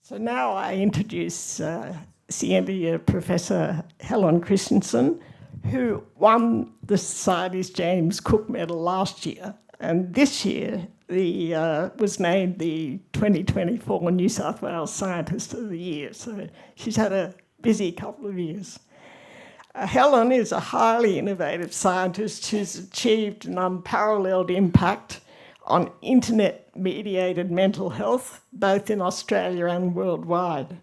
So now I introduce Scientia Professor Helen Christensen, who won the Society's James Cook Medal last year, and this year was named the 2024 New South Wales Scientist of the Year. So she's had a busy couple of years. Helen is a highly innovative scientist who's achieved an unparalleled impact on internet-mediated mental health, both in Australia and worldwide.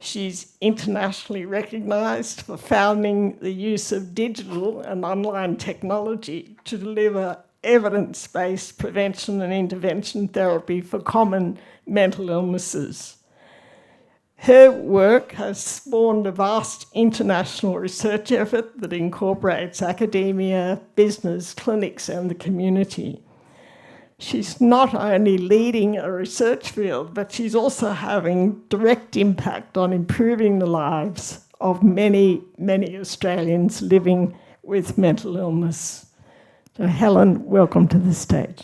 She's internationally recognised for founding the use of digital and online technology to deliver evidence-based prevention and intervention therapy for common mental illnesses. Her work has spawned a vast international research effort that incorporates academia, business, clinics, and the community. She's not only leading a research field, but she's also having direct impact on improving the lives of many, many Australians living with mental illness. So Helen, welcome to the stage.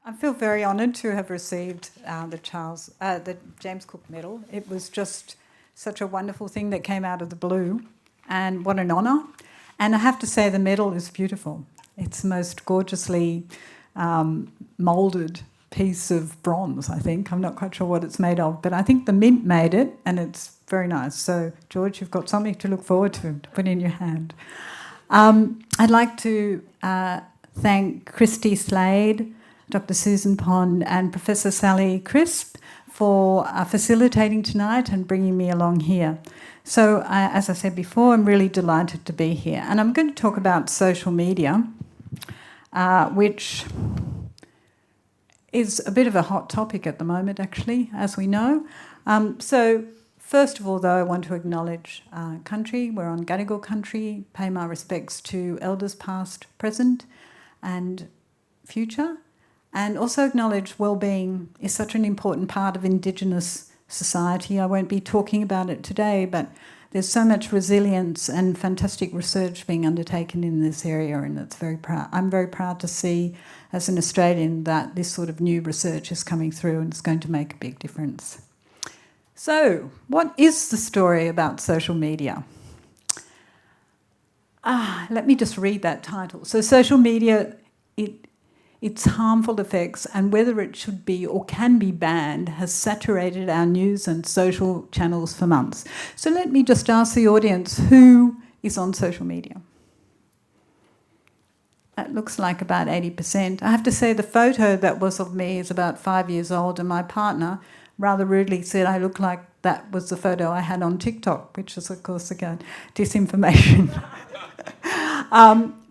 I feel very honoured to have received the James Cook Medal. It was just such a wonderful thing that came out of the blue, and what an honour. And I have to say the medal is beautiful. It's the most gorgeously moulded piece of bronze, I think. I'm not quite sure what it's made of, but I think the Mint made it, and it's very nice. So, George, you've got something to look forward to put in your hand. I'd like to thank Christy Slade, Dr. Susan Pond, and Professor Sally Cripps for facilitating tonight and bringing me along here. So, as I said before, I'm really delighted to be here. And I'm going to talk about social media, which is a bit of a hot topic at the moment, actually, as we know. So, first of all, though, I want to acknowledge country. We're on Gadigal country, pay my respects to elders past, present and future, and also acknowledge well-being is such an important part of Indigenous society. I won't be talking about it today, but there's so much resilience and fantastic research being undertaken in this area, and I'm very proud to see, as an Australian, that this sort of new research is coming through and it's going to make a big difference. So, what is the story about social media? Let me just read that title. So, social media, its harmful effects and whether it should be or can be banned has saturated our news and social channels for months. So let me just ask the audience, who is on social media? That looks like about 80%. I have to say the photo that was of me is about 5 years old, and my partner rather rudely said I look like that was the photo I had on TikTok, which is, of course, again, disinformation.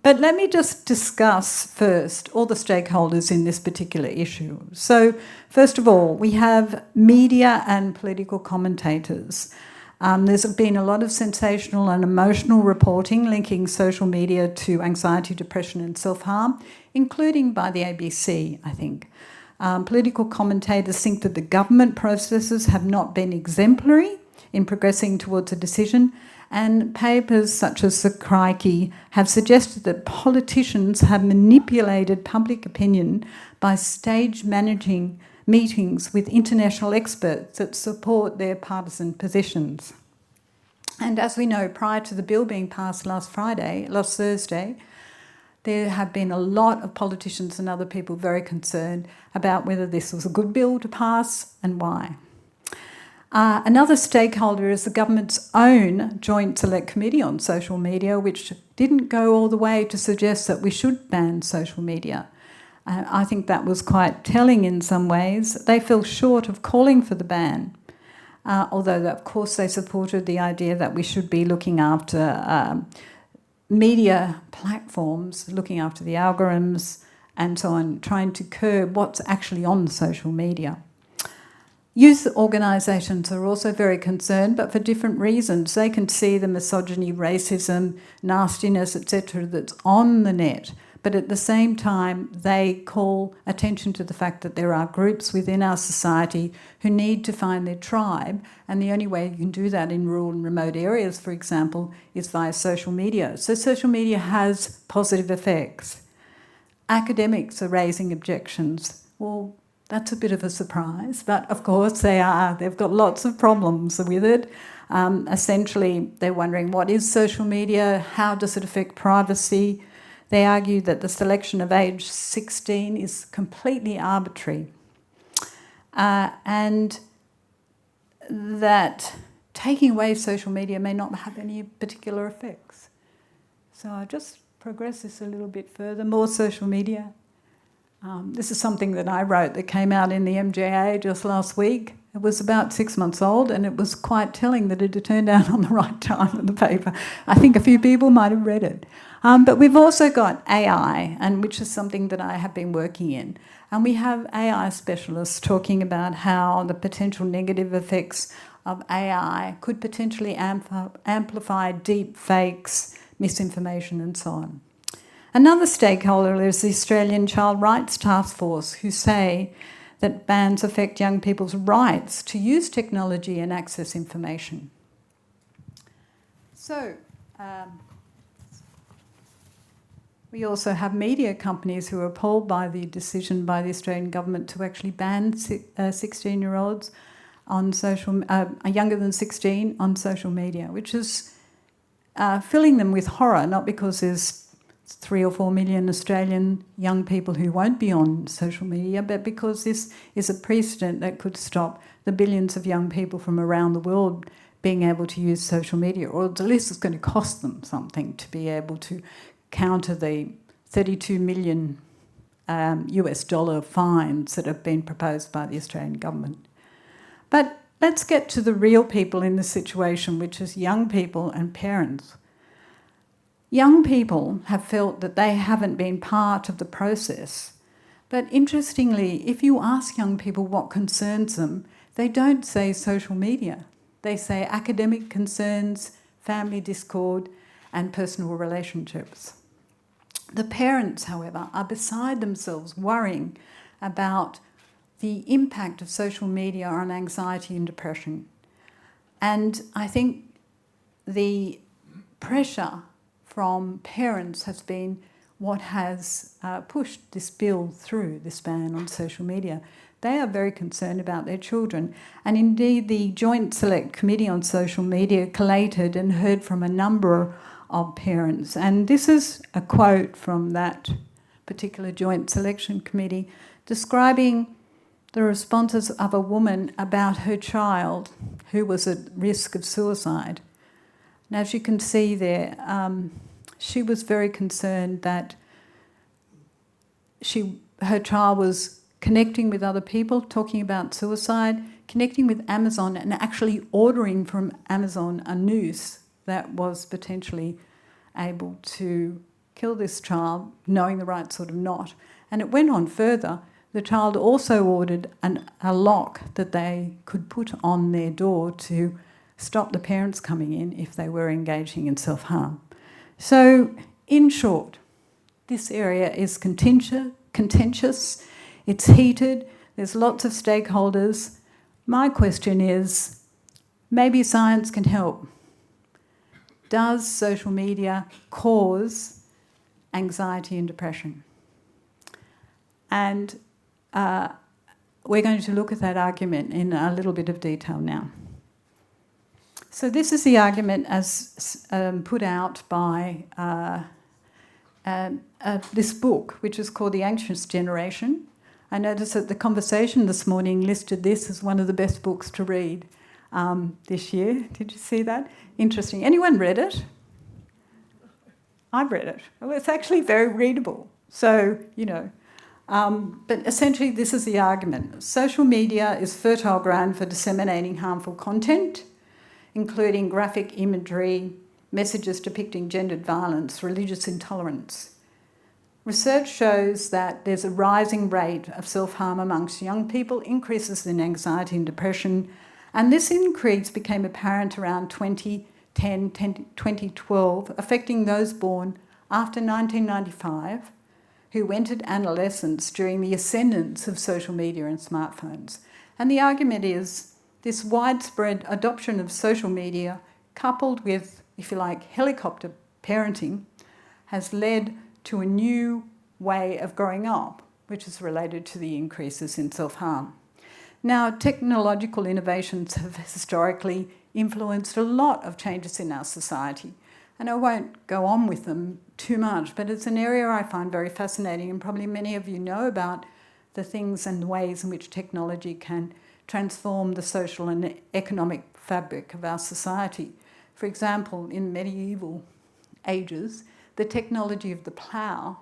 But let me just discuss first all the stakeholders in this particular issue. So, first of all, we have media and political commentators. There's been a lot of sensational and emotional reporting linking social media to anxiety, depression and self-harm, including by the ABC, I think. Political commentators think that the government processes have not been exemplary in progressing towards a decision, and papers such as the Crikey have suggested that politicians have manipulated public opinion by stage managing meetings with international experts that support their partisan positions. And as we know, prior to the bill being passed last Thursday, there have been a lot of politicians and other people very concerned about whether this was a good bill to pass and why. Another stakeholder is the government's own Joint Select Committee on Social Media, which didn't go all the way to suggest that we should ban social media. I think that was quite telling in some ways. They fell short of calling for the ban, although, of course, they supported the idea that we should be looking after media platforms, looking after the algorithms and so on, trying to curb what's actually on social media. Youth organisations are also very concerned, but for different reasons. They can see the misogyny, racism, nastiness, etc. that's on the net, but at the same time they call attention to the fact that there are groups within our society who need to find their tribe, and the only way you can do that in rural and remote areas, for example, is via social media. So social media has positive effects. Academics are raising objections. Well, That's a bit of a surprise, but of course they are. They've got lots of problems with it. Essentially, they're wondering, what is social media? How does it affect privacy? They argue that the selection of age 16 is completely arbitrary, and that taking away social media may not have any particular effects. So I'll just progress this a little bit further. More social media. This is something that I wrote that came out in the MJA just last week. It was about 6 months old, and it was quite telling that it had turned out on the right time in the paper. I think a few people might have read it. But we've also got AI, and which is something that I have been working in. And we have AI specialists talking about how the potential negative effects of AI could potentially amplify deep fakes, misinformation, and so on. Another stakeholder is the Australian Child Rights Task Force, who say that bans affect young people's rights to use technology and access information. So, we also have media companies who are appalled by the decision by the Australian government to actually ban 16-year-olds on younger than 16 on social media, which is filling them with horror, not because there's 3 or 4 million Australian young people who won't be on social media, but because this is a precedent that could stop the billions of young people from around the world being able to use social media, or at least it's going to cost them something to be able to counter the 32 million US dollar fines that have been proposed by the Australian government. But let's get to the real people in this situation, which is young people and parents. Young people have felt that they haven't been part of the process. But interestingly, if you ask young people what concerns them, they don't say social media. They say academic concerns, family discord, and personal relationships. The parents, however, are beside themselves worrying about the impact of social media on anxiety and depression. And I think the pressure from parents has been what has pushed this bill through, this ban on social media. They are very concerned about their children. And indeed, the Joint Select Committee on Social Media collated and heard from a number of parents. And this is a quote from that particular Joint Selection Committee describing the responses of a woman about her child who was at risk of suicide. Now, as you can see there, she was very concerned that her child was connecting with other people, talking about suicide, connecting with Amazon, and actually ordering from Amazon a noose that was potentially able to kill this child, knowing the right sort of knot. And it went on further. The child also ordered a lock that they could put on their door to stop the parents coming in if they were engaging in self-harm. So, in short, this area is contentious, it's heated, there's lots of stakeholders. My question is, maybe science can help. Does social media cause anxiety and depression? And we're going to look at that argument in a little bit of detail now. So this is the argument as put out by this book, which is called The Anxious Generation. I noticed that the conversation this morning listed this as one of the best books to read this year. Did you see that? Interesting. Anyone read it? I've read it. Well, it's actually very readable. So, but essentially this is the argument. Social media is fertile ground for disseminating harmful content, including graphic imagery, messages depicting gendered violence, religious intolerance. Research shows that there's a rising rate of self-harm amongst young people, increases in anxiety and depression, and this increase became apparent around 2010, 2012, affecting those born after 1995 who entered adolescence during the ascendance of social media and smartphones. And the argument is this widespread adoption of social media, coupled with, if you like, helicopter parenting, has led to a new way of growing up, which is related to the increases in self-harm. Now, technological innovations have historically influenced a lot of changes in our society, and I won't go on with them too much, but it's an area I find very fascinating, and probably many of you know about the things and the ways in which technology can transform the social and economic fabric of our society. For example, in medieval ages, the technology of the plough,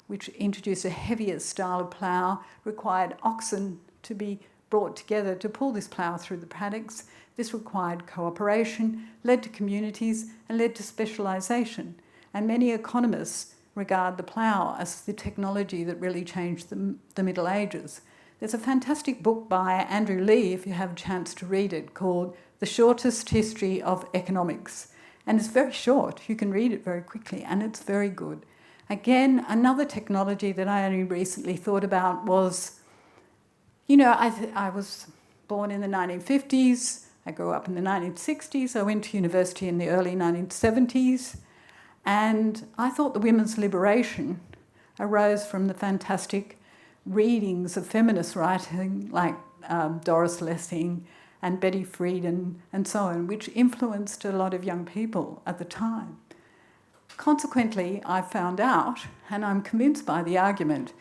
which introduced a heavier style of plough, required oxen to be brought together to pull this plough through the paddocks. This required cooperation, led to communities, and led to specialisation. And many economists regard the plough as the technology that really changed the Middle Ages. There's a fantastic book by Andrew Lee, if you have a chance to read it, called The Shortest History of Economics. And it's very short. You can read it very quickly, and it's very good. Again, another technology that I only recently thought about was, I was born in the 1950s. I grew up in the 1960s. I went to university in the early 1970s. And I thought the women's liberation arose from the fantastic readings of feminist writing like Doris Lessing and Betty Friedan and so on, which influenced a lot of young people at the time. Consequently, I found out, and I'm convinced by the argument,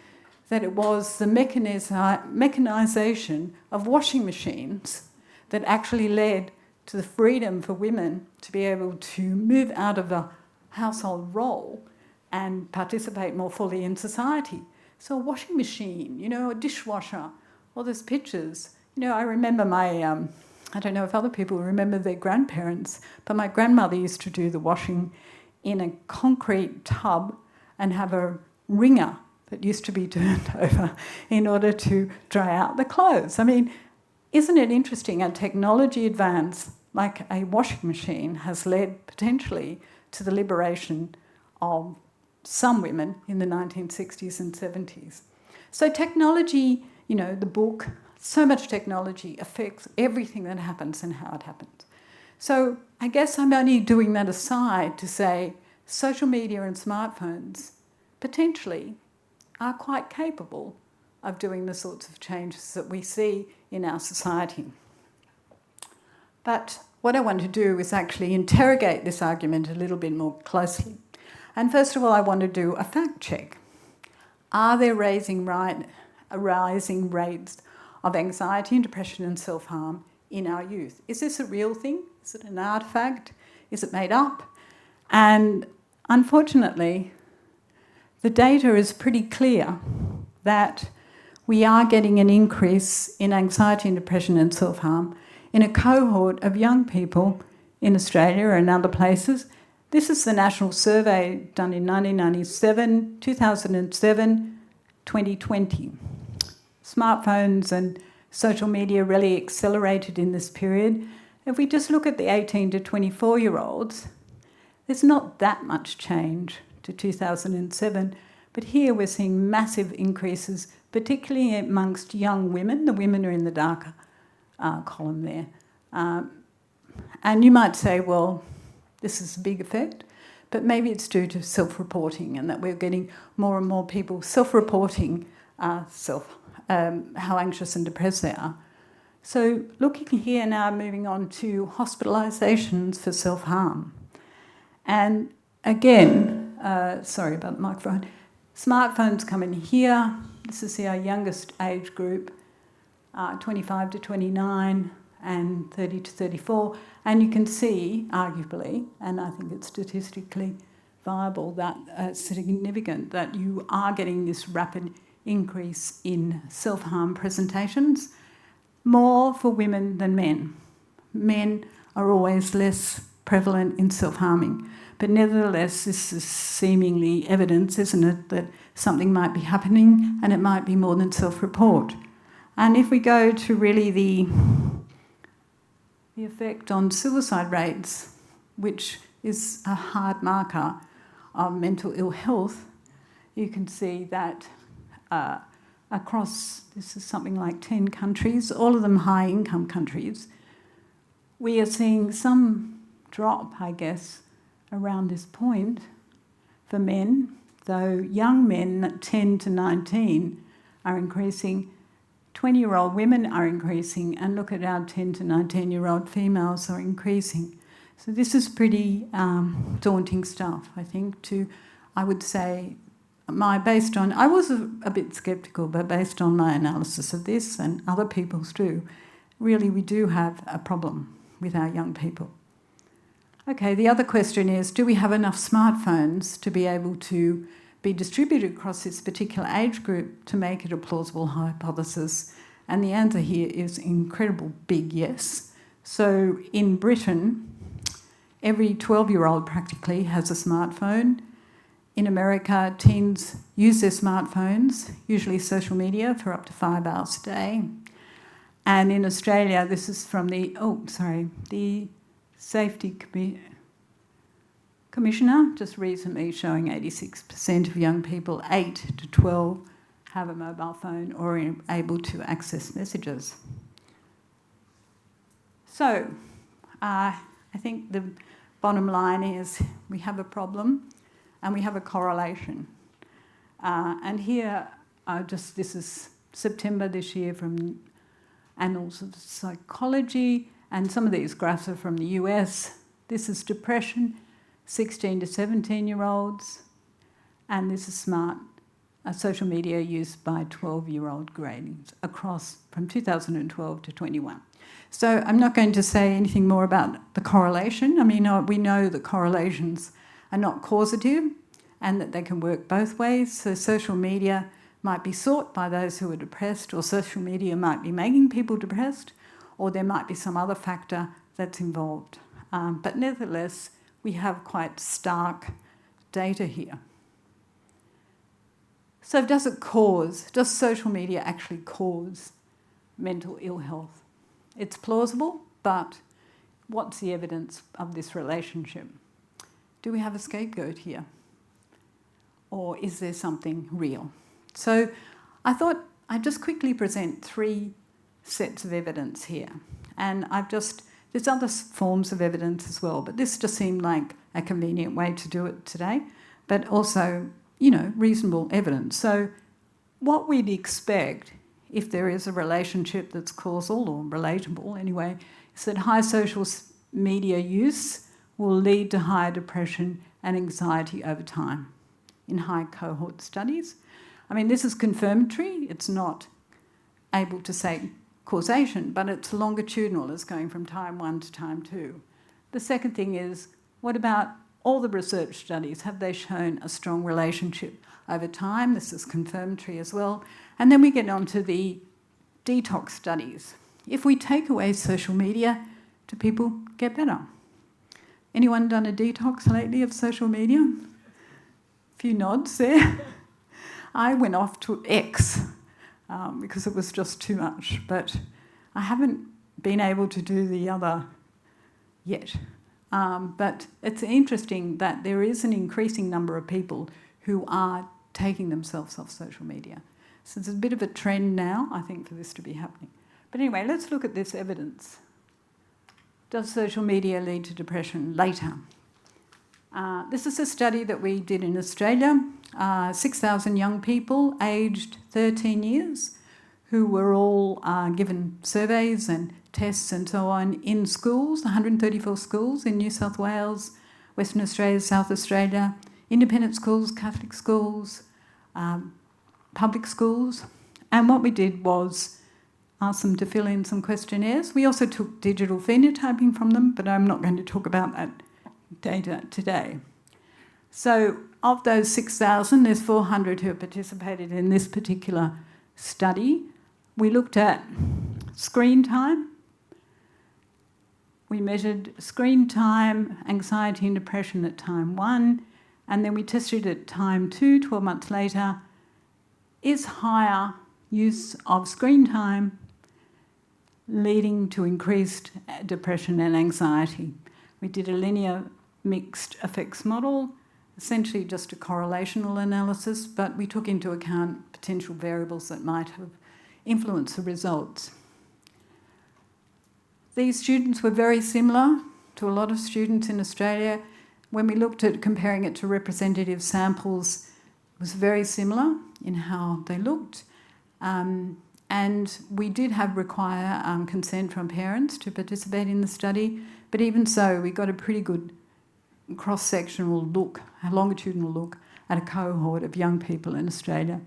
that it was the mechanisation of washing machines that actually led to the freedom for women to be able to move out of a household role and participate more fully in society. So a washing machine, a dishwasher, all those pictures. I remember my, I don't know if other people remember their grandparents, but my grandmother used to do the washing in a concrete tub and have a wringer that used to be turned over in order to dry out the clothes. I mean, isn't it interesting? A technology advance like a washing machine has led potentially to the liberation of some women in the 1960s and 70s. So technology, the book, so much technology affects everything that happens and how it happens. So I guess I'm only doing that aside to say social media and smartphones potentially are quite capable of doing the sorts of changes that we see in our society. But what I want to do is actually interrogate this argument a little bit more closely. And first of all, I want to do a fact check. Are there rising rates of anxiety and depression and self-harm in our youth? Is this a real thing? Is it an artefact? Is it made up? And unfortunately, the data is pretty clear that we are getting an increase in anxiety and depression and self-harm in a cohort of young people in Australia and other places. This is the national survey done in 1997, 2007, 2020. Smartphones and social media really accelerated in this period. If we just look at the 18 to 24-year-olds, there's not that much change to 2007, but here we're seeing massive increases, particularly amongst young women. The women are in the darker column there. And you might say, well, this is a big effect, but maybe it's due to self-reporting and that we're getting more and more people self-reporting how anxious and depressed they are. So looking here now, moving on to hospitalisations for self-harm. And again, sorry about the microphone, smartphones come in here. This is our youngest age group, 25 to 29 and 30 to 34. And you can see, arguably, and I think it's statistically viable, that significant, that you are getting this rapid increase in self-harm presentations, more for women than men. Men are always less prevalent in self-harming. But nevertheless, this is seemingly evidence, isn't it, that something might be happening and it might be more than self-report. And if we go to really the effect on suicide rates, which is a hard marker of mental ill health, you can see that across, this is something like 10 countries, all of them high-income countries, we are seeing some drop, I guess, around this point for men, though young men 10 to 19 are increasing, 20-year-old women are increasing, and look at our 10 to 19-year-old females are increasing. So this is pretty daunting stuff, I think, I would say, I was a bit sceptical, but based on my analysis of this and other people's too, really we do have a problem with our young people. Okay, the other question is, do we have enough smartphones to be able to be distributed across this particular age group to make it a plausible hypothesis? And the answer here is incredible big yes. So in Britain, every 12-year-old practically has a smartphone. In America, teens use their smartphones, usually social media, for up to 5 hours a day. And in Australia, this is from the Safety Commissioner, just recently showing 86% of young people 8 to 12 have a mobile phone or are able to access messages. So, I think the bottom line is we have a problem and we have a correlation. And here, this is September this year from Annals of Psychology, and some of these graphs are from the US. This is depression, 16 to 17-year-olds, and this is social media use by 12-year-old gradings across from 2012 to 21. So I'm not going to say anything more about the correlation. I mean, we know that correlations are not causative and that they can work both ways. So social media might be sought by those who are depressed, or social media might be making people depressed, or there might be some other factor that's involved. But nevertheless, we have quite stark data here. So does social media actually cause mental ill health? It's plausible, but what's the evidence of this relationship? Do we have a scapegoat here? Or is there something real? So I thought I'd just quickly present 3 sets of evidence here. And there's other forms of evidence as well, but this just seemed like a convenient way to do it today, but also, reasonable evidence. So what we'd expect, if there is a relationship that's causal or relatable anyway, is that high social media use will lead to higher depression and anxiety over time in high cohort studies. I mean, this is confirmatory. It's not able to say causation, but it's longitudinal. It's going from time 1 to time 2. The second thing is, what about all the research studies? Have they shown a strong relationship over time? This is confirmatory as well. And then we get on to the detox studies. If we take away social media, do people get better? Anyone done a detox lately of social media? A few nods there. I went off to X because it was just too much, but I haven't been able to do the other yet. But it's interesting that there is an increasing number of people who are taking themselves off social media. So there's a bit of a trend now, I think, for this to be happening. But anyway, let's look at this evidence. Does social media lead to depression later? This is a study that we did in Australia, 6,000 young people aged 13 years who were all given surveys and tests and so on in schools, 134 schools in New South Wales, Western Australia, South Australia, independent schools, Catholic schools, public schools. And what we did was ask them to fill in some questionnaires. We also took digital phenotyping from them, but I'm not going to talk about that data today. So of those 6,000, there's 400 who have participated in this particular study. We looked at screen time. We measured screen time, anxiety and depression at time 1, and then we tested at time 2, 12 months later. Is higher use of screen time leading to increased depression and anxiety? We did a linear mixed effects model, essentially just a correlational analysis, but we took into account potential variables that might have influenced the results. These students were very similar to a lot of students in Australia. When we looked at comparing it to representative samples, was very similar in how they looked. And we did require consent from parents to participate in the study, but even so, we got a pretty good cross-sectional look, a longitudinal look at a cohort of young people in Australia.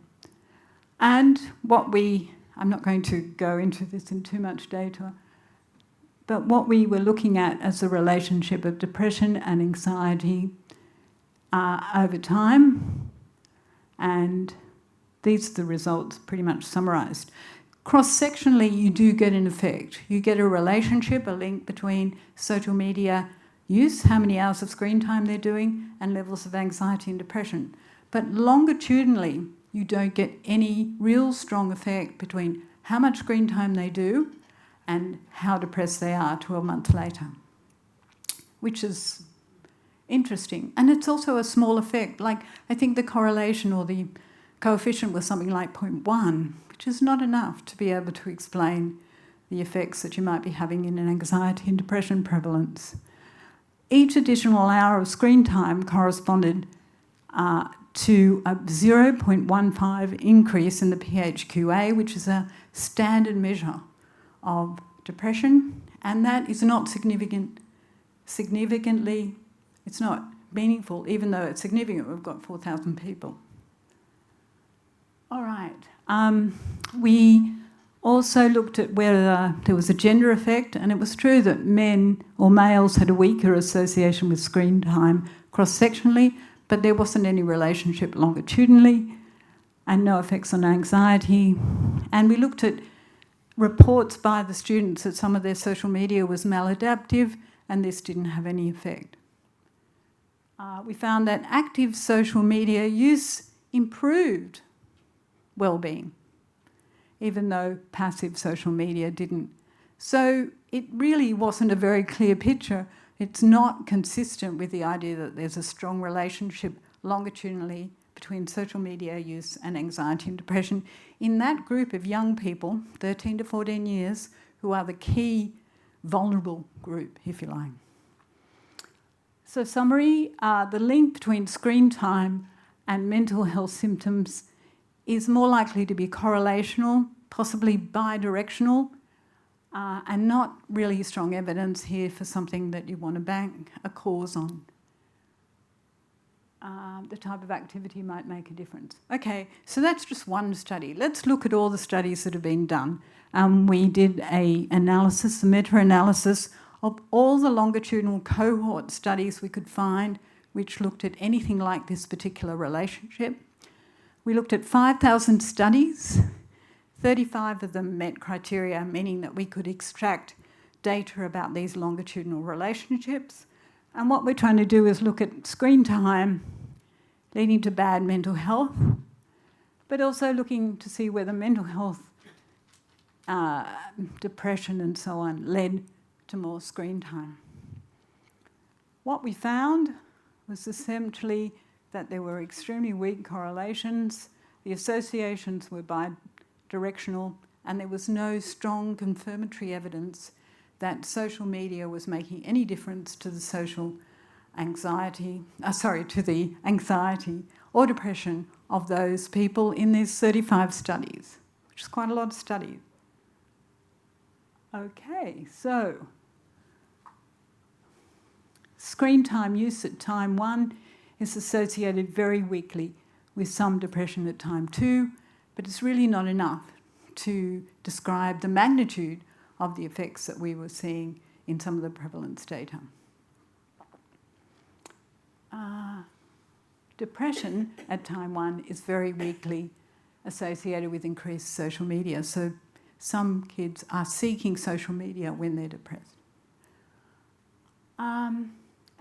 And I'm not going to go into this in too much data, but what we were looking at as the relationship of depression and anxiety over time, and these are the results pretty much summarised. Cross-sectionally, you do get an effect. You get a relationship, a link between social media use, how many hours of screen time they're doing, and levels of anxiety and depression. But longitudinally, you don't get any real strong effect between how much screen time they do and how depressed they are 12 months later, which is interesting. And it's also a small effect. Like, I think the correlation or the coefficient was something like 0.1, which is not enough to be able to explain the effects that you might be having in an anxiety and depression prevalence. Each additional hour of screen time corresponded to a 0.15 increase in the PHQ-A, which is a standard measure of depression, and that is not significantly, it's not meaningful, even though it's significant. We've got 4,000 people. All right. We also looked at whether there was a gender effect, and it was true that men or males had a weaker association with screen time cross-sectionally, but there wasn't any relationship longitudinally and no effects on anxiety. And we looked at reports by the students that some of their social media was maladaptive, and this didn't have any effect. We found that active social media use improved well-being, even though passive social media didn't. So it really wasn't a very clear picture. It's not consistent with the idea that there's a strong relationship longitudinally between social media use and anxiety and depression in that group of young people, 13 to 14 years, who are the key vulnerable group, if you like. So summary, the link between screen time and mental health symptoms is more likely to be correlational, possibly bidirectional, and not really strong evidence here for something that you want to bank a cause on. The type of activity might make a difference. Okay, so that's just one study. Let's look at all the studies that have been done. We did a meta-analysis of all the longitudinal cohort studies we could find which looked at anything like this particular relationship. We looked at 5,000 studies. 35 of them met criteria, meaning that we could extract data about these longitudinal relationships. And what we're trying to do is look at screen time leading to bad mental health, but also looking to see whether mental health, depression and so on, led to more screen time. What we found was essentially that there were extremely weak correlations, the associations were bidirectional, and there was no strong confirmatory evidence that social media was making any difference to the anxiety or depression of those people in these 35 studies, which is quite a lot of studies. Okay, so screen time use at time 1 is associated very weakly with some depression at time 2, but it's really not enough to describe the magnitude of the effects that we were seeing in some of the prevalence data. Depression at time 1 is very weakly associated with increased social media, so some kids are seeking social media when they're depressed.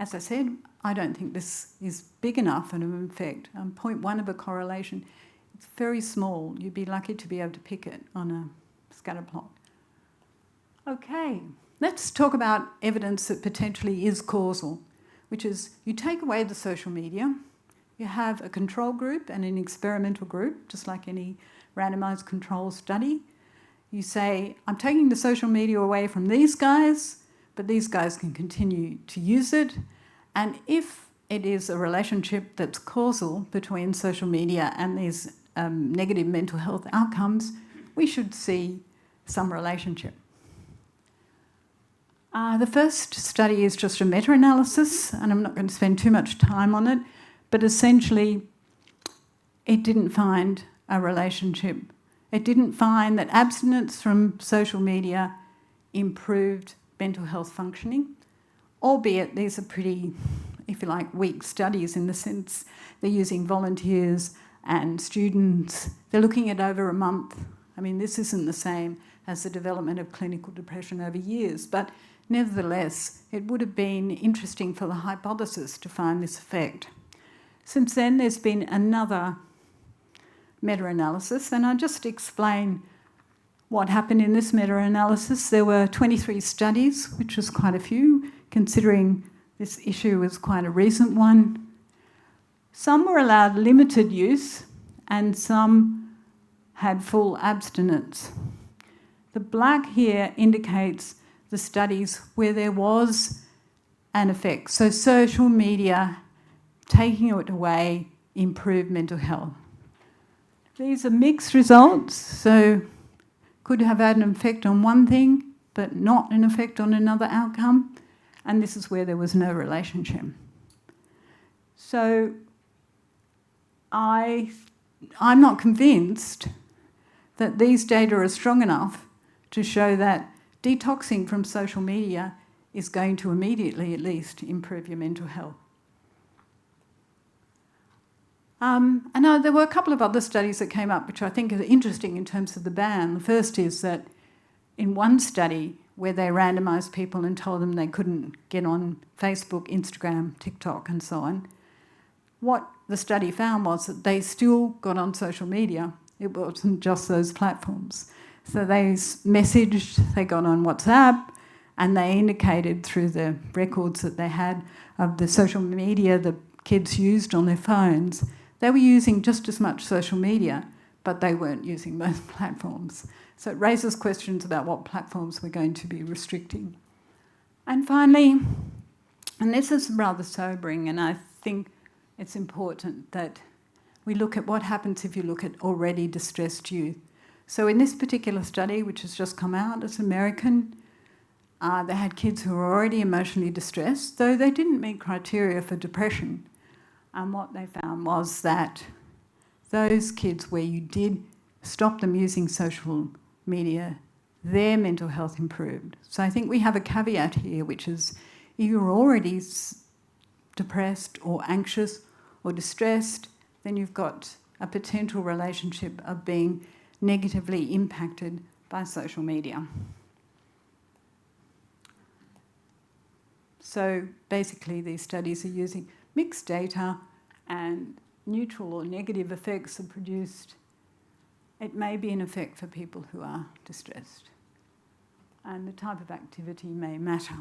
As I said, I don't think this is big enough of an effect. 0.1 of a correlation, it's very small. You'd be lucky to be able to pick it on a scatter plot. Okay, let's talk about evidence that potentially is causal, which is you take away the social media, you have a control group and an experimental group, just like any randomised control study. You say, I'm taking the social media away from these guys, but these guys can continue to use it. And if it is a relationship that's causal between social media and these negative mental health outcomes, we should see some relationship. The first study is just a meta-analysis, and I'm not going to spend too much time on it, but essentially it didn't find a relationship. It didn't find that abstinence from social media improved mental health functioning, albeit these are pretty, if you like, weak studies in the sense they're using volunteers and students. They're looking at over a month. I mean, this isn't the same as the development of clinical depression over years, but nevertheless, it would have been interesting for the hypothesis to find this effect. Since then, there's been another meta-analysis, and I'll just explain what happened in this meta-analysis. There were 23 studies, which was quite a few, considering this issue was quite a recent one. Some were allowed limited use, and some had full abstinence. The black here indicates the studies where there was an effect. So social media, taking it away, improved mental health. These are mixed results, so could have had an effect on one thing, but not an effect on another outcome. And this is where there was no relationship. So I'm not convinced that these data are strong enough to show that detoxing from social media is going to immediately, at least, improve your mental health. And there were a couple of other studies that came up which I think are interesting in terms of the ban. The first is that in one study where they randomised people and told them they couldn't get on Facebook, Instagram, TikTok and so on, what the study found was that they still got on social media. It wasn't just those platforms. So they messaged, they got on WhatsApp, and they indicated through the records that they had of the social media the kids used on their phones, they were using just as much social media, but they weren't using those platforms. So it raises questions about what platforms we're going to be restricting. And finally, and this is rather sobering, and I think it's important that we look at what happens if you look at already distressed youth. So in this particular study, which has just come out, it's American, they had kids who were already emotionally distressed, though they didn't meet criteria for depression. And what they found was that those kids where you did stop them using social media, their mental health improved. So I think we have a caveat here, which is if you're already depressed or anxious or distressed, then you've got a potential relationship of being negatively impacted by social media. So basically these studies are using mixed data and neutral or negative effects are produced. It may be an effect for people who are distressed. And the type of activity may matter.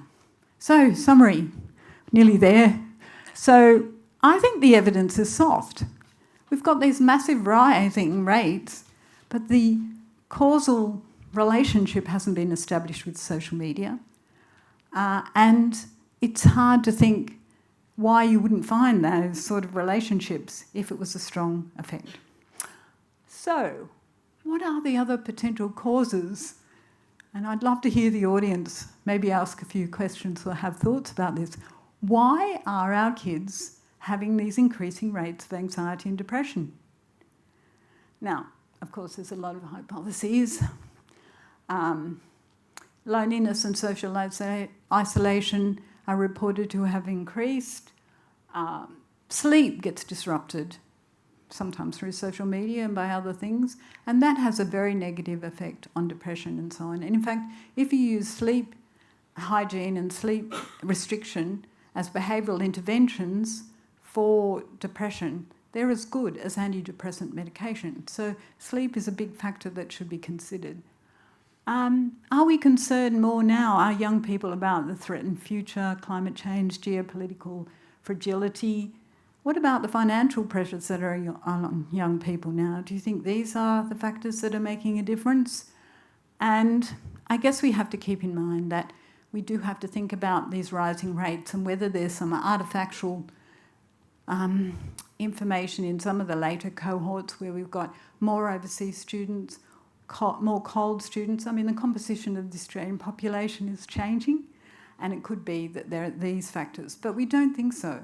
So, summary, nearly there. So I think the evidence is soft. We've got these massive rising rates, but the causal relationship hasn't been established with social media. And it's hard to think why you wouldn't find those sort of relationships if it was a strong effect. So, what are the other potential causes? And I'd love to hear the audience maybe ask a few questions or have thoughts about this. Why are our kids having these increasing rates of anxiety and depression? Now, of course, there's a lot of hypotheses. Loneliness and social isolation are reported to have increased. Sleep gets disrupted, sometimes through social media and by other things, and that has a very negative effect on depression and so on. And in fact, if you use sleep hygiene and sleep restriction as behavioural interventions for depression, they're as good as antidepressant medication. So sleep is a big factor that should be considered. Are we concerned more now, our young people, about the threatened future, climate change, geopolitical fragility? What about the financial pressures that are on young people now? Do you think these are the factors that are making a difference? And I guess we have to keep in mind that we do have to think about these rising rates and whether there's some artifactual information in some of the later cohorts where we've got more overseas students, more cold students. I mean, the composition of the Australian population is changing, and it could be that there are these factors, but we don't think so.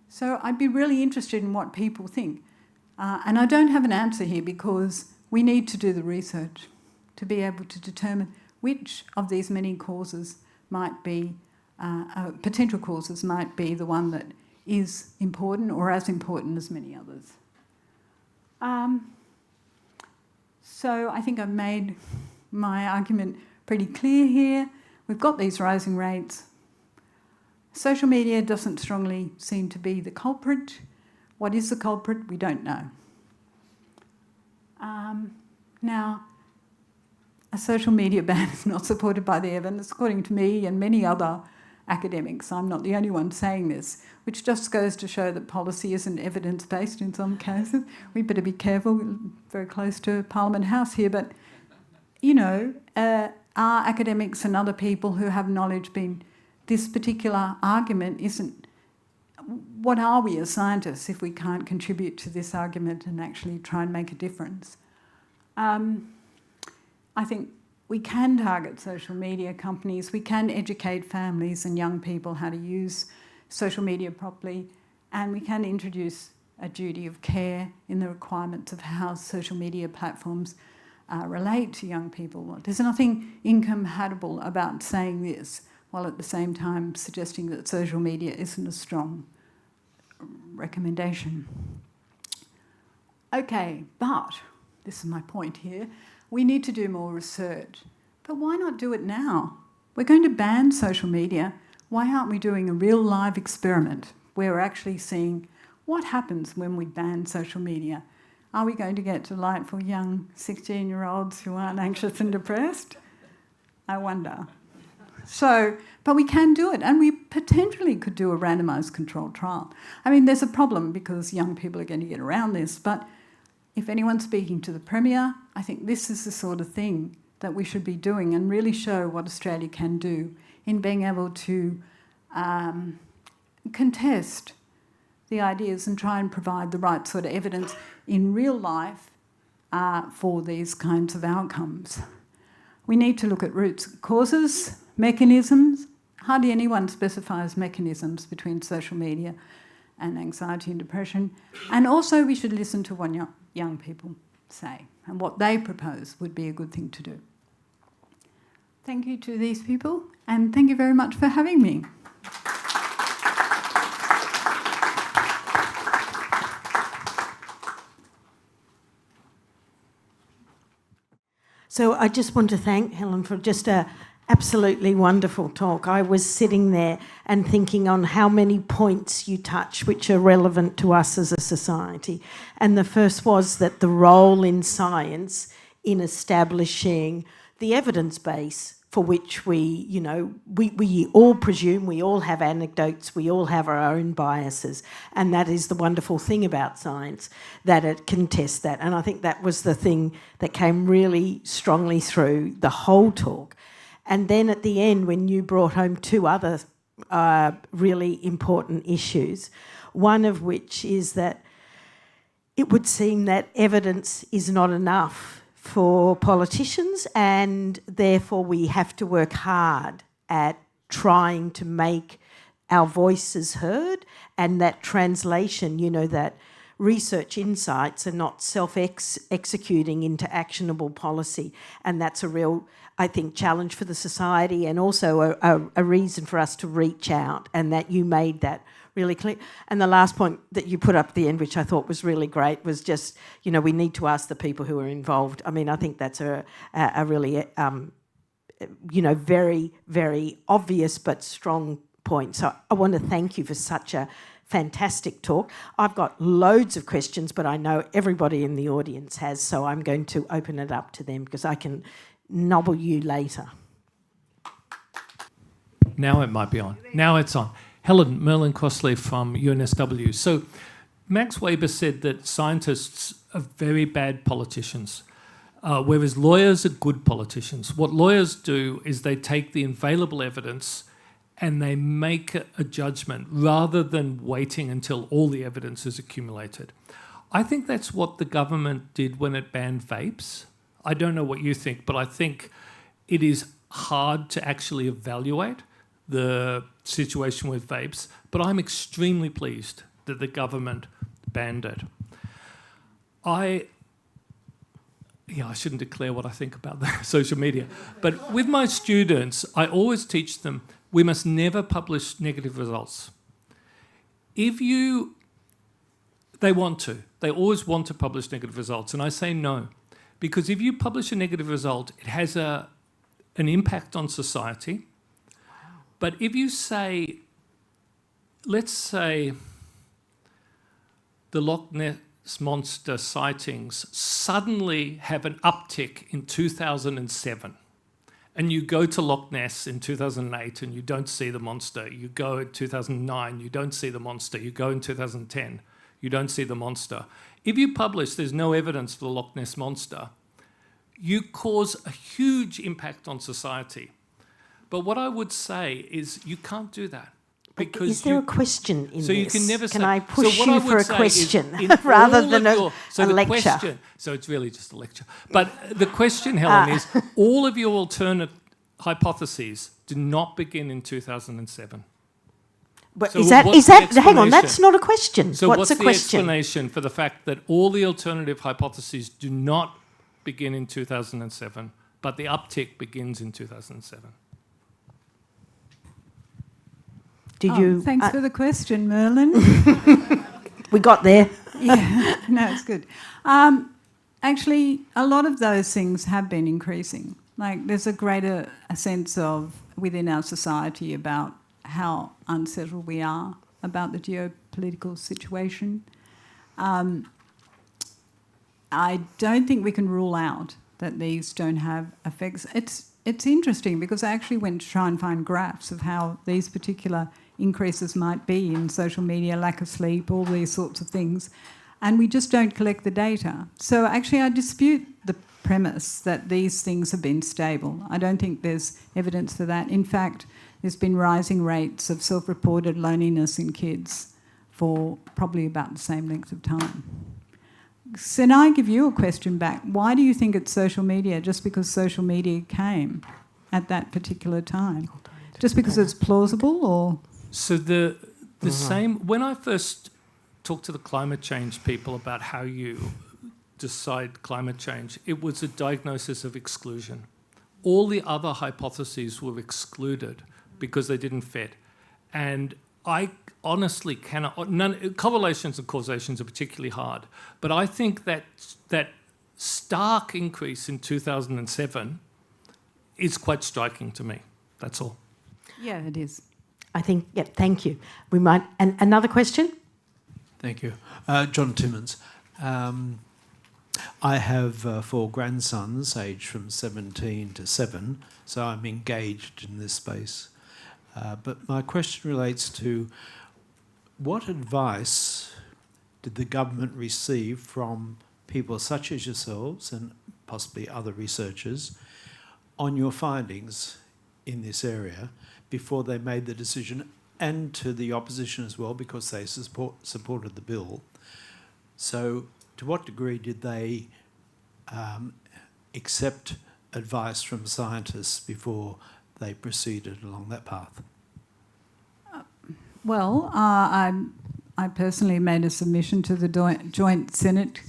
So I'd be really interested in what people think. And I don't have an answer here because we need to do the research to be able to determine which of these many causes might be, potential causes might be the one that is important or as important as many others. So I think I've made my argument pretty clear here. We've got these rising rates. Social media doesn't strongly seem to be the culprit. What is the culprit? We don't know. Now, a social media ban is not supported by the evidence, according to me and many other academics. I'm not the only one saying this, which just goes to show that policy isn't evidence-based in some cases. We better be careful. We're very close to Parliament House here, but, you know, are academics and other people who have knowledge been... This particular argument isn't... What are we as scientists if we can't contribute to this argument and actually try and make a difference? I think we can target social media companies, we can educate families and young people how to use social media properly, and we can introduce a duty of care in the requirements of how social media platforms relate to young people. There's nothing incompatible about saying this, while at the same time suggesting that social media isn't a strong recommendation. Okay, but, this is my point here, we need to do more research. But why not do it now? We're going to ban social media. Why aren't we doing a real live experiment where we're actually seeing what happens when we ban social media? Are we going to get delightful young 16-year-olds who aren't anxious and depressed? I wonder. So, but we can do it, and we potentially could do a randomised controlled trial. I mean, there's a problem because young people are going to get around this, but if anyone's speaking to the Premier, I think this is the sort of thing that we should be doing and really show what Australia can do in being able to contest the ideas and try and provide the right sort of evidence in real life for these kinds of outcomes. We need to look at root causes, mechanisms. Hardly anyone specifies mechanisms between social media and anxiety and depression. And also we should listen to what young people say and what they propose would be a good thing to do. Thank you to these people, and thank you very much for having me. So I just want to thank Helen for just a absolutely wonderful talk. I was sitting there and thinking on how many points you touch which are relevant to us as a society. And the first was that the role in science in establishing the evidence base for which we all presume, we all have anecdotes, we all have our own biases, and that is the wonderful thing about science, that it can test that. And I think that was the thing that came really strongly through the whole talk. And then at the end, when you brought home two other really important issues, one of which is that it would seem that evidence is not enough for politicians, and therefore we have to work hard at trying to make our voices heard, and that translation, that research insights are not self-executing into actionable policy. And that's a real, I think, challenge for the society, and also a reason for us to reach out, and that you made that really clear. And the last point that you put up at the end, which I thought was really great, was just, we need to ask the people who are involved. I mean, I think that's a really, very, very obvious but strong point. So I want to thank you for such a fantastic talk. I've got loads of questions, but I know everybody in the audience has, so I'm going to open it up to them because I can nobble you later. Now it might be on. Now it's on. Helen, Merlin Crossley from UNSW. So Max Weber said that scientists are very bad politicians, whereas lawyers are good politicians. What lawyers do is they take the available evidence and they make a judgment rather than waiting until all the evidence is accumulated. I think that's what the government did when it banned vapes. I don't know what you think, but I think it is hard to actually evaluate the situation with vapes, but I'm extremely pleased that the government banned it. I shouldn't declare what I think about the social media, but with my students, I always teach them we must never publish negative results. They always want to publish negative results, and I say no, because if you publish a negative result, it has an impact on society. But if you say, let's say the Loch Ness Monster sightings suddenly have an uptick in 2007, and you go to Loch Ness in 2008 and you don't see the monster, you go in 2009, you don't see the monster, you go in 2010, you don't see the monster. If you publish there's no evidence for the Loch Ness Monster, you cause a huge impact on society. But what I would say is you can't do that. Because is there a question in so this? You can never can say, I push so you for a question rather than a lecture? So it's really just a lecture. But the question, Helen, is all of your alternate hypotheses do not begin in 2007. But So is that hang on, that's not a question. So what's the the question? explanation for the fact that all the alternative hypotheses do not begin in 2007, but the uptick begins in 2007? Did you? Thanks for the question, Merlin. We got there. Yeah, no, it's good. Actually, a lot of those things have been increasing. Like, there's a greater sense of within our society about how unsettled we are about the geopolitical situation. I don't think we can rule out that these don't have effects. It's interesting because I actually went to try and find graphs of how these particular increases might be in social media, lack of sleep, all these sorts of things, and we just don't collect the data. So actually I dispute the premise that these things have been stable. I don't think there's evidence for that. In fact, there's been rising rates of self-reported loneliness in kids for probably about the same length of time. So now I give you a question back. Why do you think it's social media just because social media came at that particular time? Just because it's plausible, or...? So the same, when I first talked to the climate change people about how you decide climate change, it was a diagnosis of exclusion. All the other hypotheses were excluded because they didn't fit. And I honestly cannot, correlations and causations are particularly hard, but I think that stark increase in 2007 is quite striking to me. That's all. Yeah, it is. I think, yeah, thank you. We might, and another question? Thank you. John Timmins. I have 4 grandsons aged from 17 to 7, so I'm engaged in this space. But my question relates to what advice did the government receive from people such as yourselves and possibly other researchers on your findings in this area before they made the decision, and to the opposition as well, because they supported the bill. So to what degree did they accept advice from scientists before they proceeded along that path? Well, I personally made a submission to the Joint Senate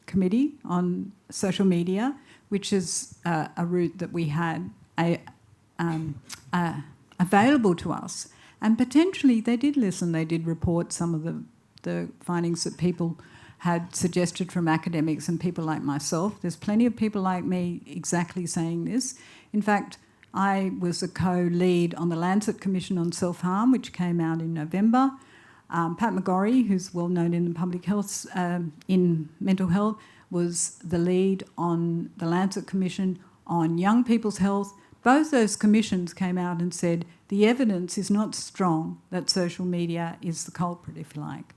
Committee on Social Media, which is a route that we had available to us. And potentially they did listen. They did report some of the findings that people had suggested from academics and people like myself. There's plenty of people like me exactly saying this. In fact, I was a co-lead on the Lancet Commission on Self-Harm, which came out in November. Pat McGorry, who's well known in the public health, in mental health, was the lead on the Lancet Commission on young people's health. Both those commissions came out and said the evidence is not strong that social media is the culprit, if you like.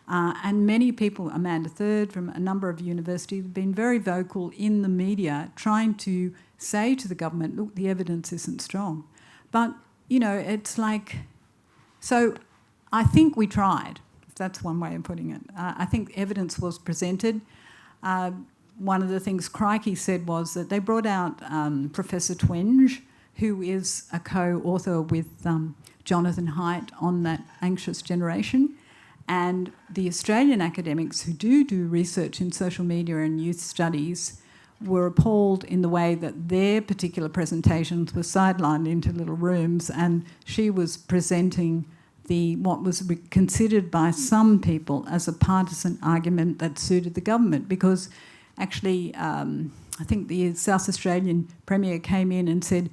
And many people, Amanda Third from a number of universities, have been very vocal in the media trying to say to the government, look, the evidence isn't strong. But you know, it's like, so I think we tried, if that's one way of putting it. I think evidence was presented. One of the things Crikey said was that they brought out Professor Twenge, who is a co-author with Jonathan Haidt on that anxious generation. And the Australian academics who do research in social media and youth studies were appalled in the way that their particular presentations were sidelined into little rooms, and she was presenting what was considered by some people as a partisan argument that suited the government, because actually I think the South Australian Premier came in and said,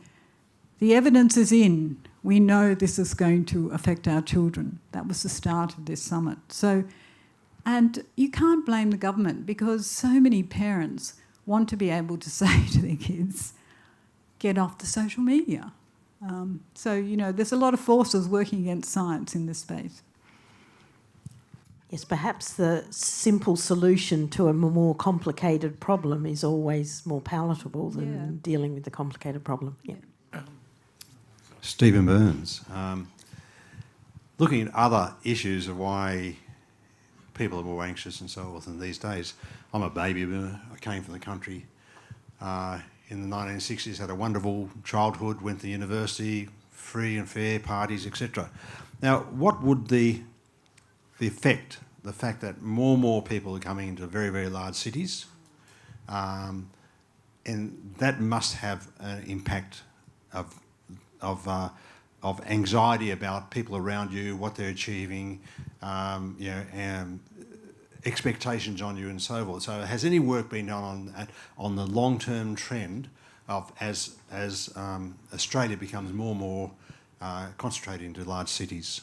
the evidence is in, we know this is going to affect our children. That was the start of this summit. So, and you can't blame the government, because so many parents want to be able to say to their kids, get off the social media. So, you know, there's a lot of forces working against science in this space. Yes, perhaps the simple solution to a more complicated problem is always more palatable than dealing with the complicated problem. Yeah. Stephen Burns. Looking at other issues of why people are more anxious and so forth in these days, I'm a baby boomer. I came from the country in the 1960s, had a wonderful childhood, went to university, free and fair parties, etc. Now, what would the effect, the fact that more people are coming into very, very large cities, and that must have an impact of anxiety about people around you, what they're achieving, expectations on you and so forth. So has any work been done on the long-term trend of as Australia becomes more and more concentrated into large cities?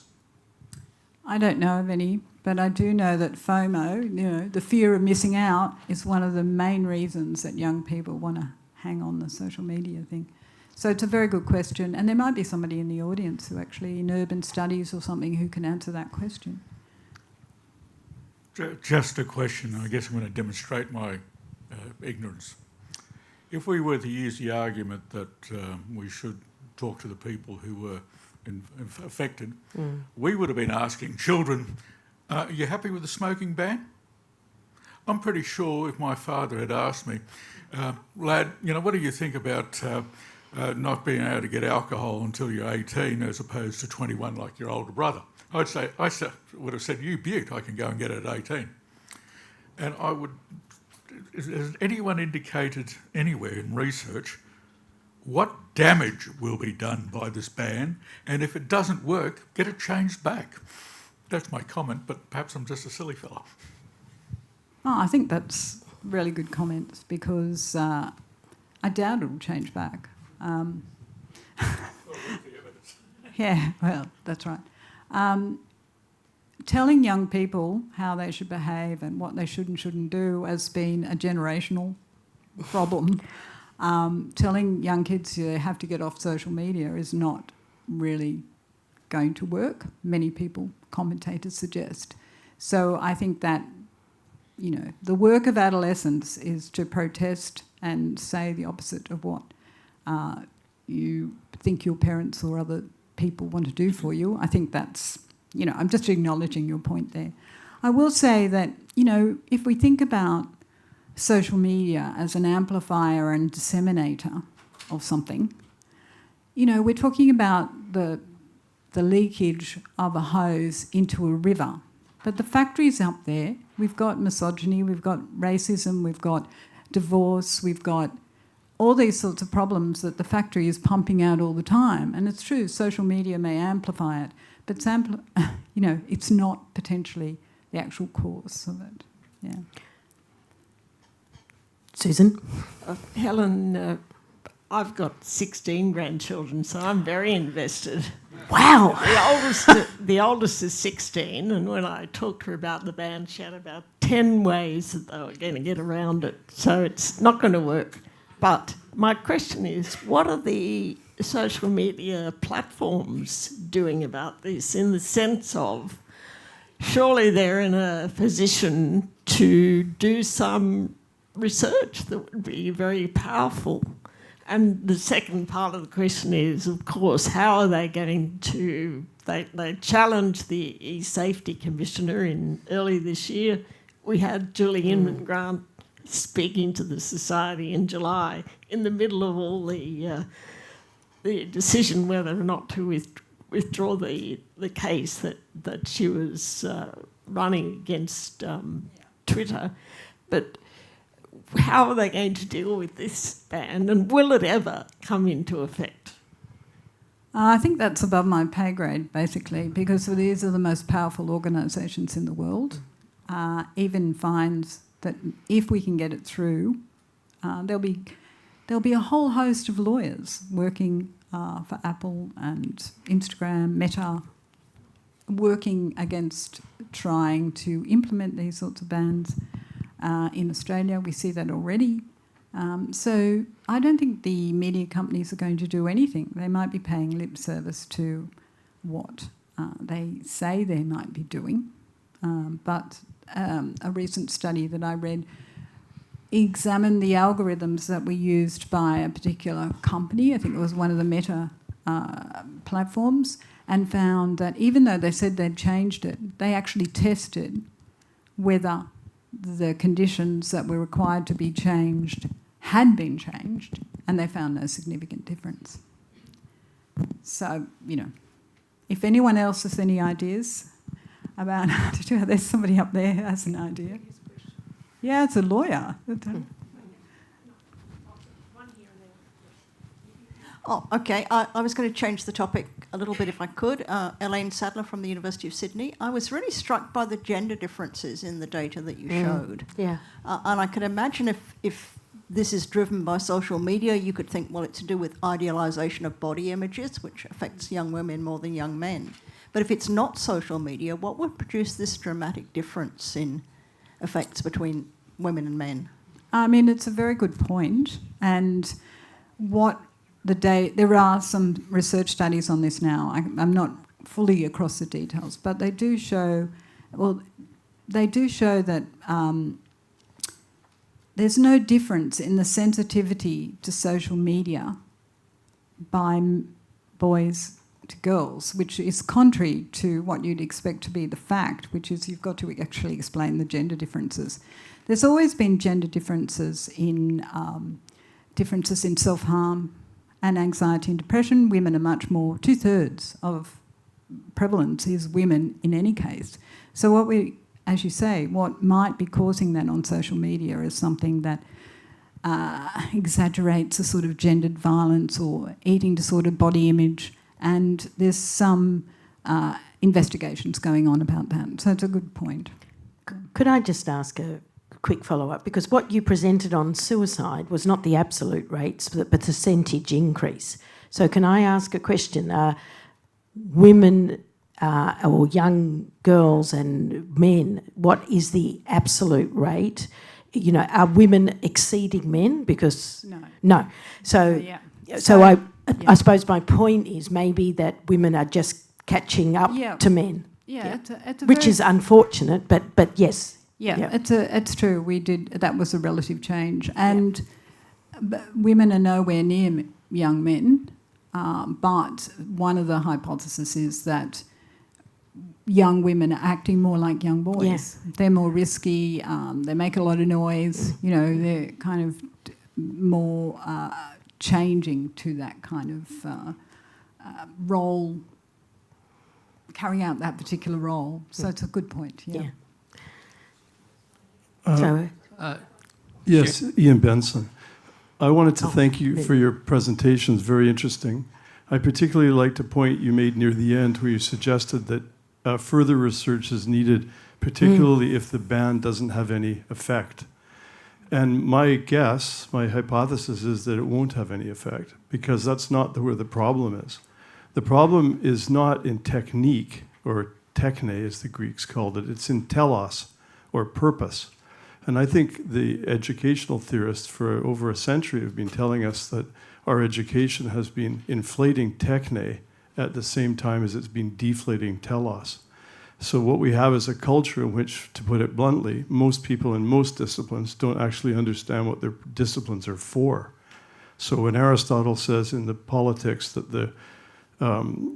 I don't know of any, but I do know that FOMO, you know, the fear of missing out, is one of the main reasons that young people want to hang on the social media thing. So it's a very good question, and there might be somebody in the audience who actually, in urban studies or something, who can answer that question. Just a question. I guess I'm going to demonstrate my ignorance. If we were to use the argument that we should talk to the people who were affected, we would have been asking children, are you happy with the smoking ban? I'm pretty sure if my father had asked me, lad, you know, what do you think about not being able to get alcohol until you're 18 as opposed to 21 like your older brother? I would have said, you beaut, I can go and get it at 18. And has anyone indicated anywhere in research what damage will be done by this ban? And if it doesn't work, get it changed back. That's my comment, but perhaps I'm just a silly fellow. Oh, I think that's really good comments, because I doubt it'll change back. Yeah, well, that's right. Telling young people how they should behave and what they should and shouldn't do has been a generational problem. Telling young kids they have to get off social media is not really going to work, many people, commentators suggest. So I think that, you know, the work of adolescence is to protest and say the opposite of what you think your parents or other people want to do for you. I think that's, you know, I'm just acknowledging your point there. I will say that, you know, if we think about social media as an amplifier and disseminator of something, you know, we're talking about the leakage of a hose into a river. But the factories up there, we've got misogyny, we've got racism, we've got divorce, we've got all these sorts of problems that the factory is pumping out all the time. And it's true, social media may amplify it, but you know, it's not potentially the actual cause of it. Yeah. Susan? Helen, I've got 16 grandchildren, so I'm very invested. Wow. The oldest is 16, and when I talked to her about the ban, she had about 10 ways that they were going to get around it. So it's not going to work. But my question is, what are the social media platforms doing about this, in the sense of surely they're in a position to do some research that would be very powerful And the second part of the question is, of course, how are they going to... They challenged the E-Safety Commissioner early this year. We had Julie Inman-Grant speaking to the Society in July in the middle of all the decision whether or not to withdraw the case that she was running against Twitter. But how are they going to deal with this ban, and will it ever come into effect? I think that's above my pay grade, basically, because these are the most powerful organisations in the world. Even finds that if we can get it through, there'll be a whole host of lawyers working for Apple and Instagram, Meta, working against trying to implement these sorts of bans. In Australia, we see that already. So I don't think the media companies are going to do anything. They might be paying lip service to what they say they might be doing. But a recent study that I read examined the algorithms that were used by a particular company, I think it was one of the Meta platforms, and found that even though they said they'd changed it, they actually tested whether the conditions that were required to be changed had been changed, and they found no significant difference. So, if anyone else has any ideas about how to do it, there's somebody up there who has an idea. Yeah, it's a lawyer. Oh, okay. I was going to change the topic a little bit if I could. Elaine Sadler from the University of Sydney. I was really struck by the gender differences in the data that you showed. Yeah. And I can imagine if this is driven by social media, you could think, well, it's to do with idealisation of body images, which affects young women more than young men. But if it's not social media, what would produce this dramatic difference in effects between women and men? I mean, it's a very good point. And there are some research studies on this now. I'm not fully across the details, but they do show that there's no difference in the sensitivity to social media by boys to girls, which is contrary to what you'd expect to be the fact, which is you've got to actually explain the gender differences. There's always been gender differences in self-harm and anxiety and depression. Women are much more, 2/3 of prevalence is women in any case. So as you say, what might be causing that on social media is something that exaggerates a sort of gendered violence or eating disorder, body image, and there's some investigations going on about that. So it's a good point. Could I just ask a quick follow-up? Because what you presented on suicide was not the absolute rates, but the percentage increase. So can I ask a question? Women or young girls and men, what is the absolute rate? Are women exceeding men? Because no. So I suppose my point is maybe that women are just catching up to men. Which is unfortunate, but yes. Yeah, it's true. That was a relative change, and women are nowhere near young men. But one of the hypotheses is that young women are acting more like young boys. Yes. They're more risky. They make a lot of noise. They're kind of more changing to that kind of role, carrying out that particular role. So it's a good point. Yeah. Yes, Ian Benson. I wanted to thank you for your presentations, very interesting. I particularly liked a point you made near the end where you suggested that further research is needed, particularly if the ban doesn't have any effect. And my guess, my hypothesis is that it won't have any effect, because that's not where the problem is. The problem is not in technique, or techne as the Greeks called it, it's in telos, or purpose. And I think the educational theorists for over a century have been telling us that our education has been inflating techne at the same time as it's been deflating telos. So what we have is a culture in which, to put it bluntly, most people in most disciplines don't actually understand what their disciplines are for. So when Aristotle says in the Politics that the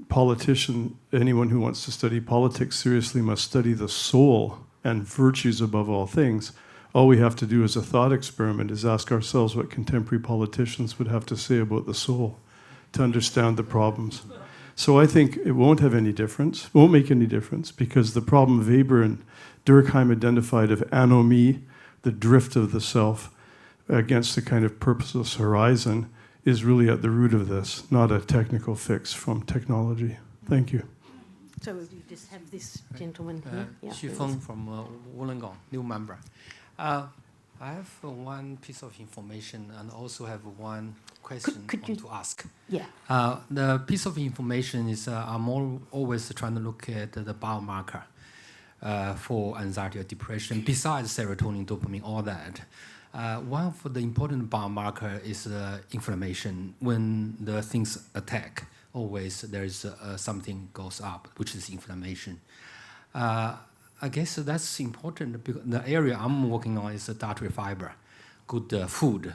politician, anyone who wants to study politics seriously must study the soul and virtues above all things, all we have to do as a thought experiment is ask ourselves what contemporary politicians would have to say about the soul to understand the problems. So I think it won't have any difference, won't make any difference, because the problem Weber and Durkheim identified of anomie, the drift of the self, against the kind of purposeless horizon, is really at the root of this, not a technical fix from technology. Thank you. So you just have this gentleman here. Xu Feng from Wollongong, new member. I have one piece of information and also have one question to ask. Yeah. The piece of information is I'm always trying to look at the biomarker for anxiety or depression, besides serotonin, dopamine, all that. One of the important biomarker is inflammation. When the things attack, always there's something goes up, which is inflammation. I guess that's important because the area I'm working on is dietary fiber, good food,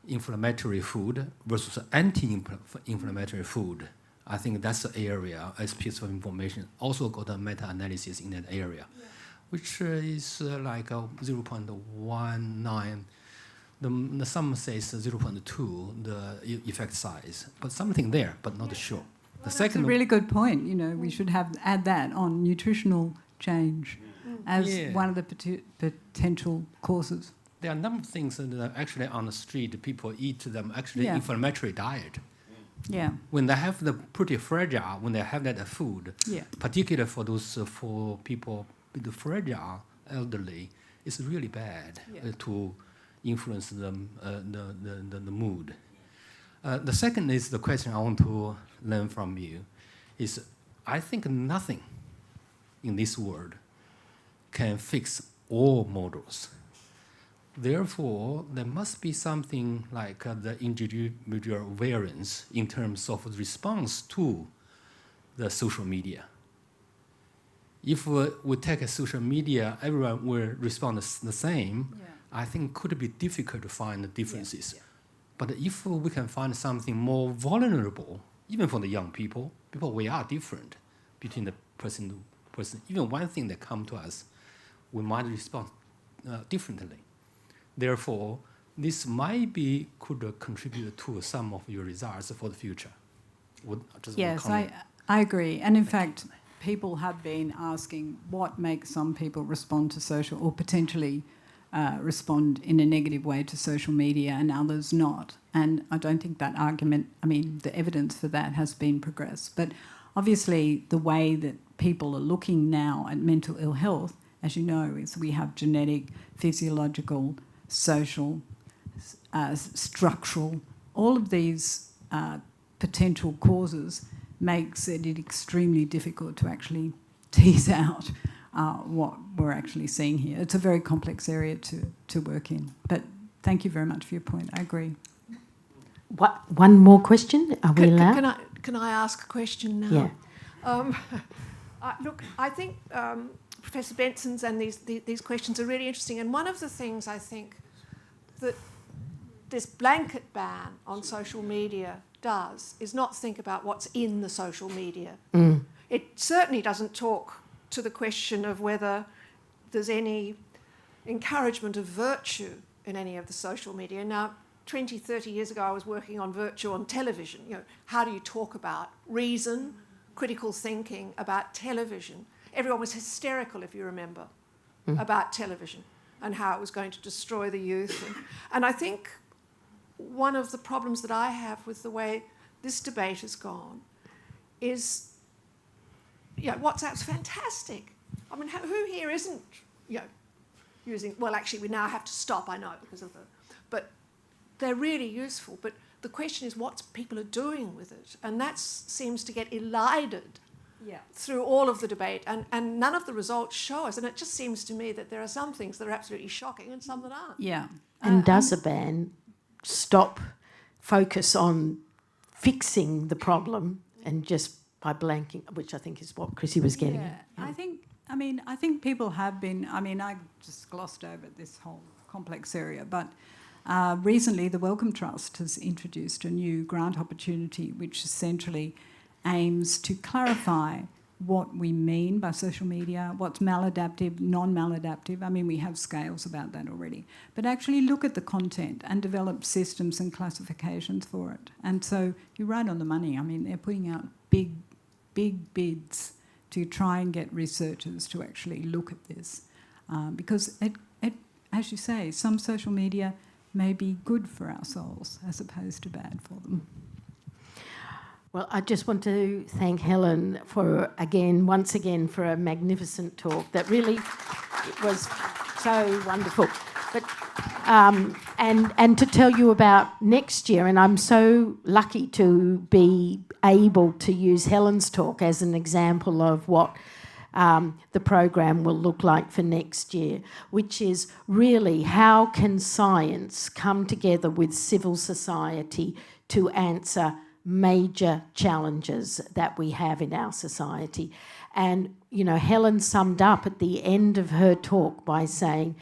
inflammatory food versus anti-inflammatory food. I think that's the area as piece of information. Also got a meta-analysis in that area, which is like 0.19. Some says 0.2, the effect size, but something there, but not sure. That's a really good point. You know, we should add that on nutritional change as one of the potential causes. There are a number of things that actually on the street people eat them actually inflammatory diet. Yeah. When they have the pretty fragile, when they have that food, particularly for those for people with the fragile elderly, it's really bad to influence them the mood. The second is the question I want to learn from you is I think nothing in this world can fix all models. Therefore, there must be something like the individual variance in terms of response to the social media. If we take a social media, everyone will respond the same. I think it could be difficult to find the differences. But if we can find something more vulnerable, even for the young people, we are different between the person to person. Even one thing that comes to us, we might respond differently. Therefore, this could contribute to some of your results for the future. Yes, I agree. And in fact, people have been asking what makes some people respond to social or potentially respond in a negative way to social media and others not. And I don't think that argument, the evidence for that has been progressed. But obviously the way that people are looking now at mental ill health, as you know, is we have genetic, physiological, social, structural, all of these potential causes makes it extremely difficult to actually tease out what we're actually seeing here. It's a very complex area to work in. But thank you very much for your point. I agree. One more question? Are we allowed? Can I ask a question now? Yeah. Look, I think Professor Benson's and these questions are really interesting. And one of the things I think that this blanket ban on social media does is not think about what's in the social media. It certainly doesn't talk to the question of whether there's any encouragement of virtue in any of the social media. Now, 20, 30 years ago, I was working on virtue on television. You know, how do you talk about reason, critical thinking about television? Everyone was hysterical, if you remember, about television and how it was going to destroy the youth. And I think one of the problems that I have with the way this debate has gone is, WhatsApp's fantastic. I mean, who here isn't, using? Well, actually, we now have to stop. I know because of but they're really useful. But the question is, what people are doing with it, and that seems to get elided through all of the debate, and none of the results show us. And it just seems to me that there are some things that are absolutely shocking and some that aren't. Yeah. And does a ban stop focus on fixing the problem and just by blanking, which I think is what Chrissy was getting at? I think people have been. I just glossed over this whole complex area, but Recently, the Wellcome Trust has introduced a new grant opportunity which essentially aims to clarify what we mean by social media, what's maladaptive, non-maladaptive. I mean, we have scales about that already. But actually look at the content and develop systems and classifications for it. And so you're right on the money. I mean, they're putting out big bids to try and get researchers to actually look at this. Because, as you say, some social media may be good for our souls as opposed to bad for them. Well, I just want to thank Helen once again, for a magnificent talk that really was so wonderful. But and to tell you about next year, and I'm so lucky to be able to use Helen's talk as an example of what the program will look like for next year, which is really how can science come together with civil society to answer major challenges that we have in our society. And, Helen summed up at the end of her talk by saying,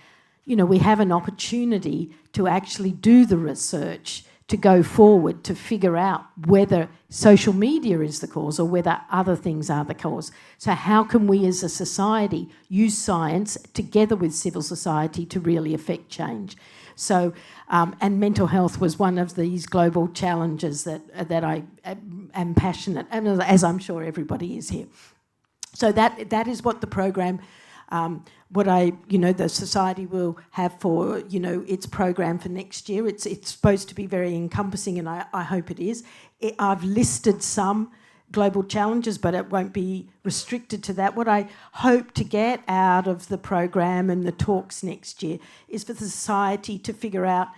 we have an opportunity to actually do the research to go forward to figure out whether social media is the cause or whether other things are the cause. So how can we as a society use science together with civil society to really affect change? So, and mental health was one of these global challenges that I am passionate, and as I'm sure everybody is here. So that is what the program, the society will have for, its program for next year. It's supposed to be very encompassing, and I hope it is. I've listed some global challenges, but it won't be restricted to that. What I hope to get out of the program and the talks next year is for the society to figure out,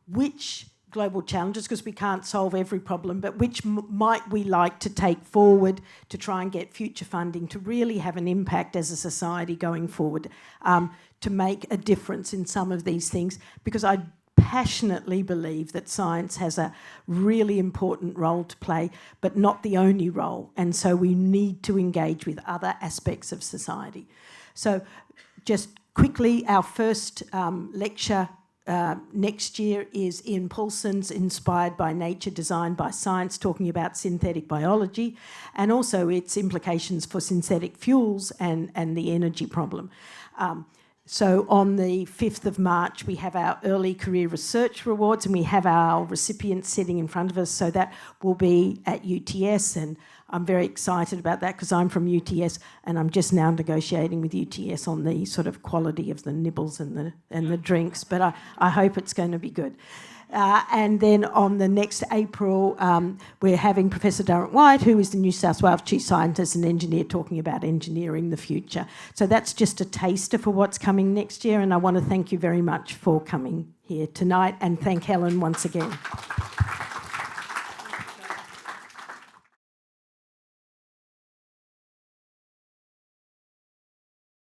which global challenges, because we can't solve every problem, but which might we like to take forward to try and get future funding to really have an impact as a society going forward, to make a difference in some of these things, because I passionately believe that science has a really important role to play, but not the only role. And so we need to engage with other aspects of society. So just quickly, our first lecture next year is Ian Paulson's Inspired by Nature, Designed by Science, talking about synthetic biology and also its implications for synthetic fuels and the energy problem. So on the 5th of March, we have our Early Career Research Rewards, and we have our recipients sitting in front of us. So that will be at UTS, and I'm very excited about that because I'm from UTS, and I'm just now negotiating with UTS on the sort of quality of the nibbles and the drinks. But I hope it's going to be good. And then on the next April, we're having Professor Durrant White, who is the New South Wales Chief Scientist and Engineer, talking about engineering the future. So that's just a taster for what's coming next year, and I want to thank you very much for coming here tonight, and thank Helen once again.